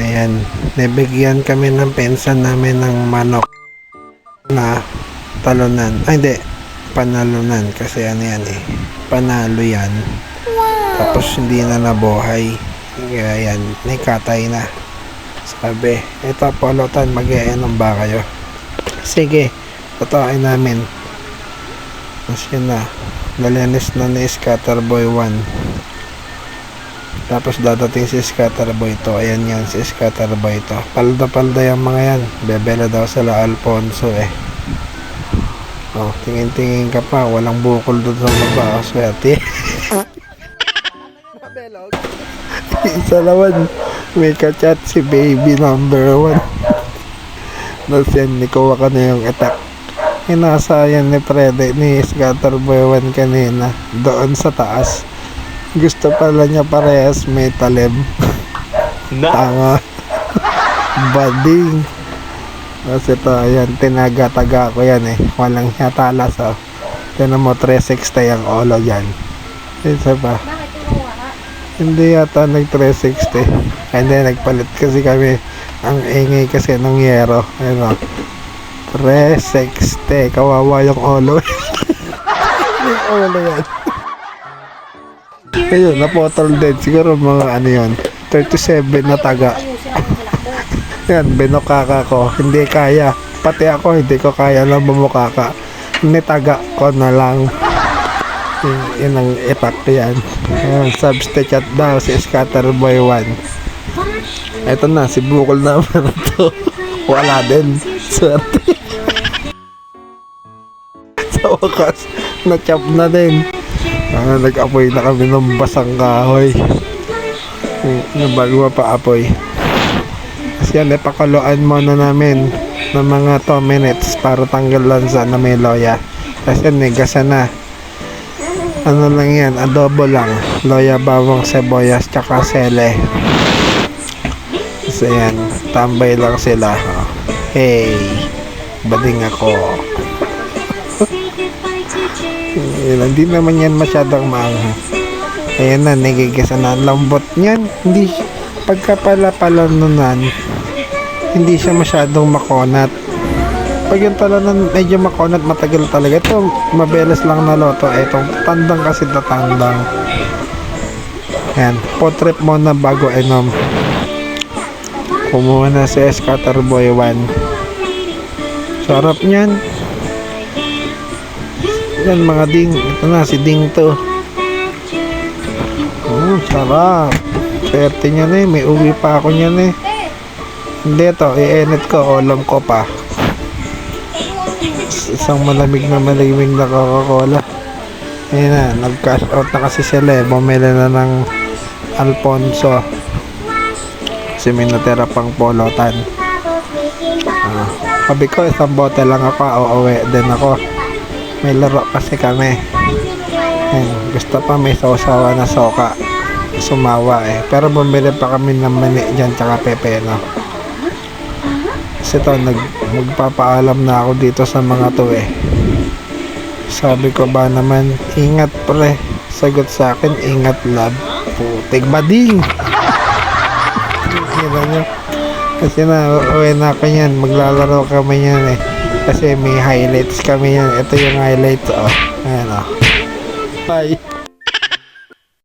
Ayan, nabigyan kami ng pensan namin ng manok na talunan. Ay, hindi. Panalunan. Kasi ano yan eh. Panalo yan. Tapos hindi na nabuhay. Kaya yan, nakatay na. Sabi, ito pulutan, mag-iinom ba kayo? Sige, totooin namin. Tapos yun na. Nalinis na ni Scatterboy 1. Tapos dadating si Scatterboy to. Ayan yan, si Scatterboy to. Palda-palda yung mga yan. Bebela daw sila Alfonso eh. Oh, tingin-tingin ka pa. Walang bukol doon sa baba. Oh, swerte. Isa naman. May ka-chat si baby number 1. Tapos yan, nikuha ka na yung attack. Inasa yan ni Freddy, ni Scatterboy 1 kanina. Doon sa taas. Gusto pala niya parehas may talim. Tanga. Bading. Kasi ito, ayan, tinaga-taga ko yan eh. Walang siya talas oh. Tinan mo, 360 yung olo yan. Isa pa. Hindi yata nag-360. Hindi, nagpalit kasi kami. Ang ingay kasi ng yero. Ano, 360. Kawawa yung olo. Yung olo yan. Ayun, napotol din. Siguro mga ano yun, 37 na taga. Yan, binukaka ko. Hindi kaya. Pati ako, hindi ko kaya lang bumukaka. Nitaga ko na lang. Yun ang itak yan. Substitute daw si Scatterboy 1. Eto na, si Bukol naman ito. Wala din. Swerte. Sa wakas, na-chop na din. Nag-apoy na kami ng basang kahoy. Bago pa-apoy. Kasi yan, ipakuluan muna namin ng mga 2 minutes para tanggal lansa na may loya. Kasi yan, negasan na. Ano lang yan, adobo lang. Loya, bawang, sibuyas, tsaka sele. Kasi yan, tambay lang sila. Hey, bading ako. Hindi naman yan masyadong maanghang. Ayan na, nagigisa na. Lambot niyan. Hindi, pagkapala-palanunan, hindi siya masyadong makonat. Pag yung talanan medyo makonat, matagal talaga. Ito, mabeles lang na loto. Itong tandang kasi tatandang. Ayan, potrip mo na bago inom. Kumuha na si Scatterboy 1. Sarap niyan. Yan mga ding. Ito na si Ding to. Sarap. Swerte niya na eh. May uwi pa ako niyan eh. Hindi to. I-edit ko. Olam ko pa. Isang malamig na Coca-Cola. Ayan na. Nag-cash out na kasi sila eh. Bumili na ng Alfonso. Kasi may natira pang polotan. Sabi ko isang bote lang ako. Uuwi din ako. May laro kasi kami. Ayan, gusto pa may sausawa na soka. Sumawa eh. Pero bumili pa kami ng mani dyan tsaka pepeno. Kasi ito, magpapaalam na ako dito sa mga to eh. Sabi ko ba naman, ingat pre. Sagot sa akin, ingat love. Putik bading. Kasi na, uwi na ako yan. Maglalaro kami yan eh. Kasi may highlights kami yan. Ito yung highlights oh. Ayan oh. Bye.